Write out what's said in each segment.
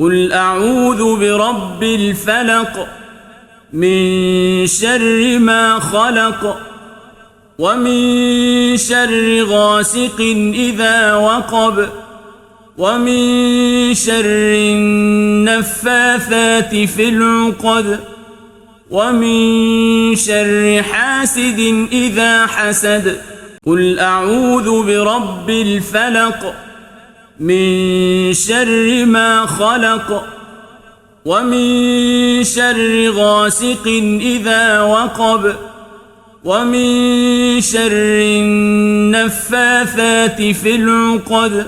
قل أعوذ برب الفلق من شر ما خلق ومن شر غاسق إذا وقب ومن شر النفاثات في العقد ومن شر حاسد إذا حسد. قل أعوذ برب الفلق من شر ما خلق ومن شر غاسق إذا وقب ومن شر النفاثات في العقد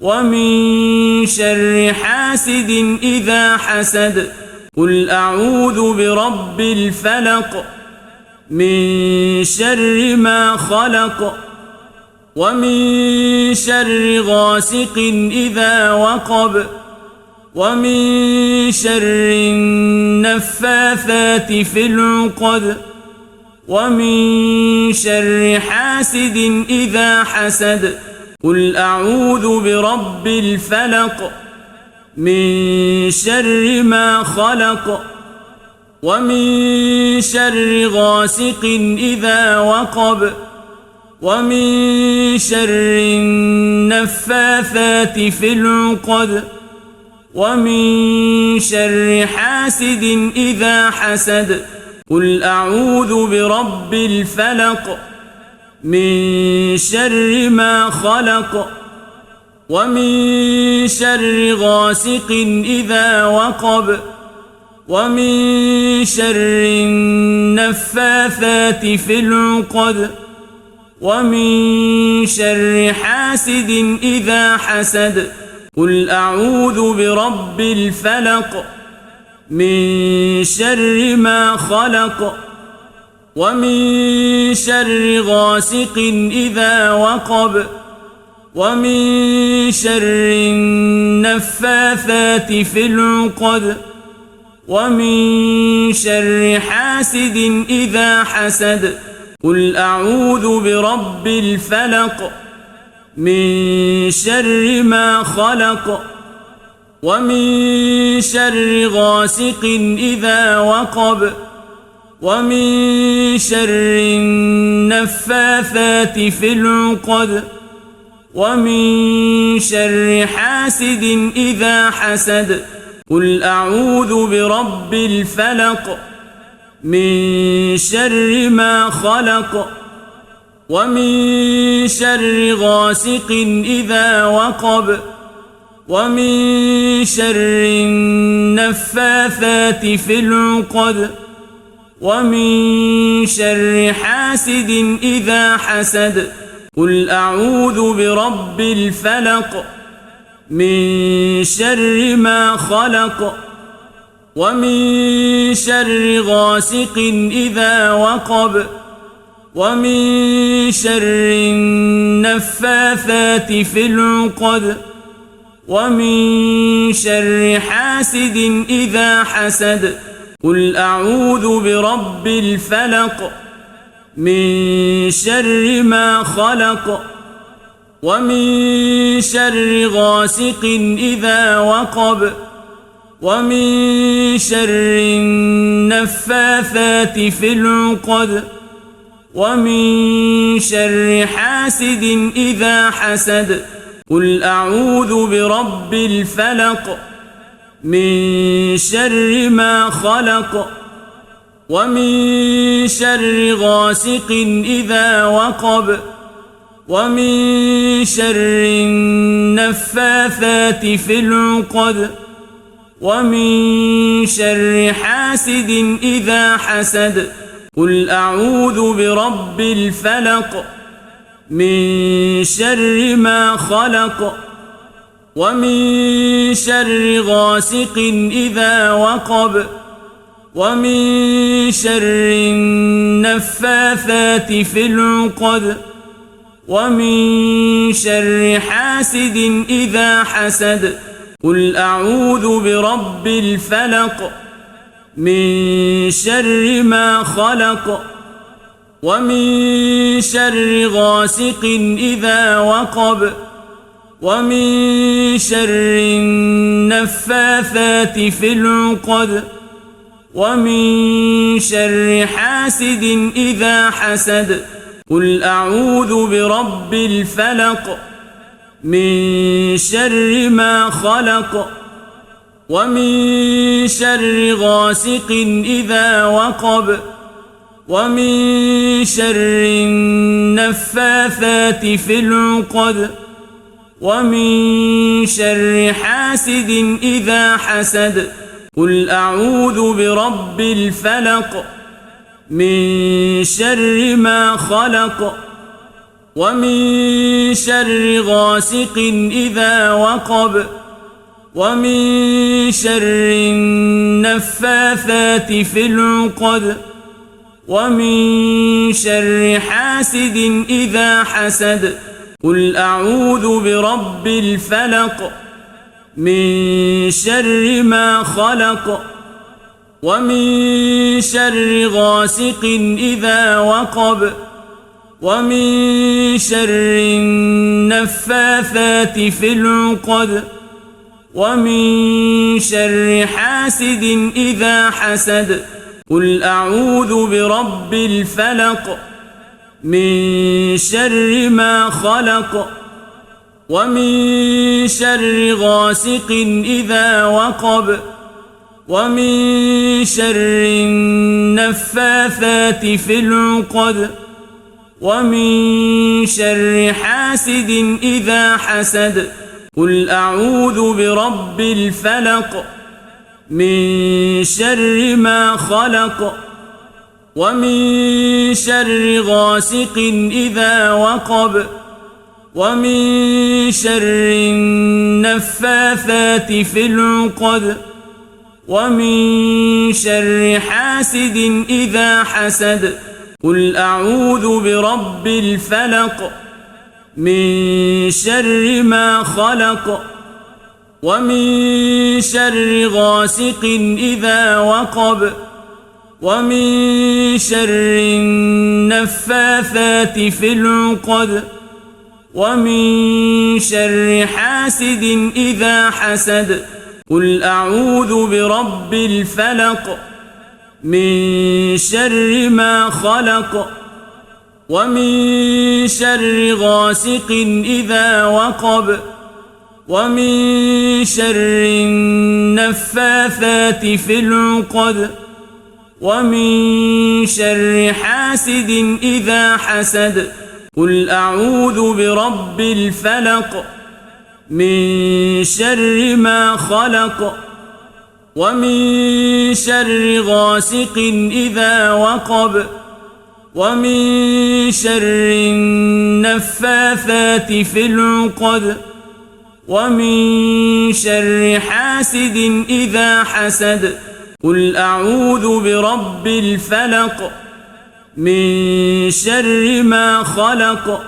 ومن شر حاسد إذا حسد. قل أعوذ برب الفلق من شر ما خلق ومن شر غاسق إذا وقب ومن شر النفاثات في العقد ومن شر حاسد إذا حسد. قل أعوذ برب الفلق من شر ما خلق ومن شر غاسق إذا وقب ومن شر النفاثات في العقد ومن شر حاسد إذا حسد. قل أعوذ برب الفلق من شر ما خلق ومن شر غاسق إذا وقب ومن شر النفاثات في العقد ومن شر حاسد إذا حسد. قل أعوذ برب الفلق من شر ما خلق ومن شر غاسق إذا وقب ومن شر النفاثات في العقد ومن شر حاسد إذا حسد. قل أعوذ برب الفلق من شر ما خلق ومن شر غاسق إذا وقب ومن شر النفاثات في العقد ومن شر حاسد إذا حسد. قل أعوذ برب الفلق من شر ما خلق ومن شر غاسق إذا وقب ومن شر النفاثات في العقد ومن شر حاسد إذا حسد. قل أعوذ برب الفلق من شر ما خلق ومن شر غاسق إذا وقب ومن شر النفاثات في العقد ومن شر حاسد إذا حسد. قل أعوذ برب الفلق من شر ما خلق ومن شر غاسق إذا وقب ومن شر النفاثات في العقد ومن شر حاسد إذا حسد. قل أعوذ برب الفلق من شر ما خلق ومن شر غاسق إذا وقب ومن شر النفاثات في العقد ومن شر حاسد إذا حسد. قل أعوذ برب الفلق من شر ما خلق ومن شر غاسق إذا وقب ومن شر النفاثات في العقد ومن شر حاسد إذا حسد. قل أعوذ برب الفلق من شر ما خلق ومن شر غاسق إذا وقب ومن شر النفاثات في العقد ومن شر حاسد إذا حسد قل أعوذ برب الفلق من شر ما خلق ومن شر غاسق إذا وقب ومن شر النفاثات في العقد ومن شر حاسد إذا حسد قل أعوذ برب الفلق من شر ما خلق ومن شر غاسق إذا وقب ومن شر النفاثات في العقد ومن شر حاسد إذا حسد قل أعوذ برب الفلق من شر ما خلق ومن شر غاسق إذا وقب ومن شر النفاثات في العقد ومن شر حاسد إذا حسد قل أعوذ برب الفلق من شر ما خلق ومن شر غاسق إذا وقب ومن شر النفاثات في العقد ومن شر حاسد إذا حسد قل أعوذ برب الفلق من شر ما خلق ومن شر غاسق إذا وقب ومن شر النفاثات في العقد ومن شر حاسد إذا حسد قل أعوذ برب الفلق من شر ما خلق ومن شر غاسق إذا وقب ومن شر النفاثات في العقد ومن شر حاسد إذا حسد قل أعوذ برب الفلق من شر ما خلق ومن شر غاسق إذا وقب ومن شر النفاثات في العقد ومن شر حاسد إذا حسد قل أعوذ برب الفلق من شر ما خلق ومن شر غاسق إذا وقب ومن شر النفاثات في العقد ومن شر حاسد إذا حسد قل أعوذ برب الفلق من شر ما خلق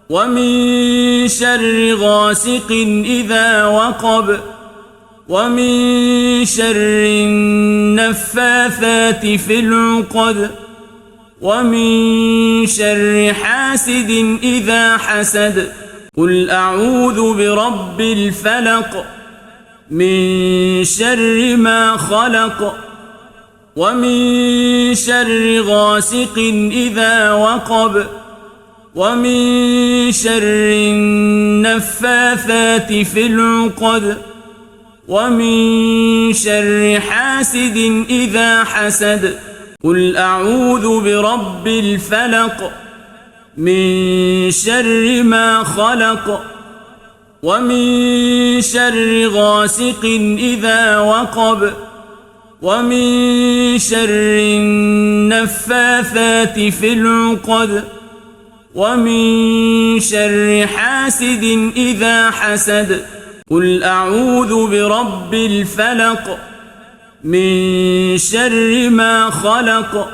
ومن شر غاسق إذا وقب ومن شر النفاثات في العقد ومن شر حاسد إذا حسد قل أعوذ برب الفلق من شر ما خلق ومن شر غاسق إذا وقب ومن شر النفاثات في العقد ومن شر حاسد إذا حسد قل أعوذ برب الفلق من شر ما خلق ومن شر غاسق إذا وقب ومن شر النفاثات في العقد ومن شر حاسد إذا حسد قل أعوذ برب الفلق من شر ما خلق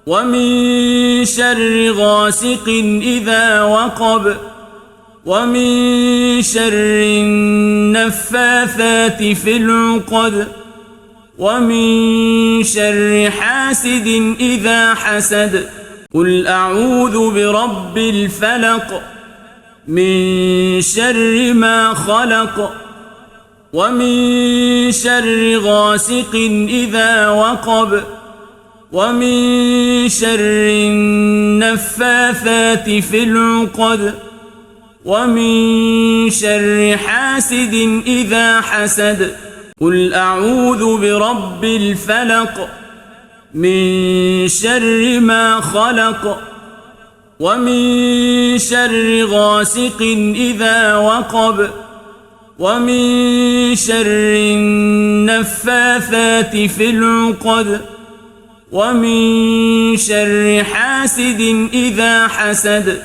ومن شر غاسق إذا وقب ومن شر النفاثات في العقد ومن شر حاسد إذا حسد قل أعوذ برب الفلق من شر ما خلق ومن شر غاسق إذا وقب ومن شر النفاثات في العقد ومن شر حاسد إذا حسد. قل أعوذ برب الفلق من شر ما خلق ومن شر غاسق إذا وقب ومن شر النفاثات في العقد ومن شر حاسد إذا حسد.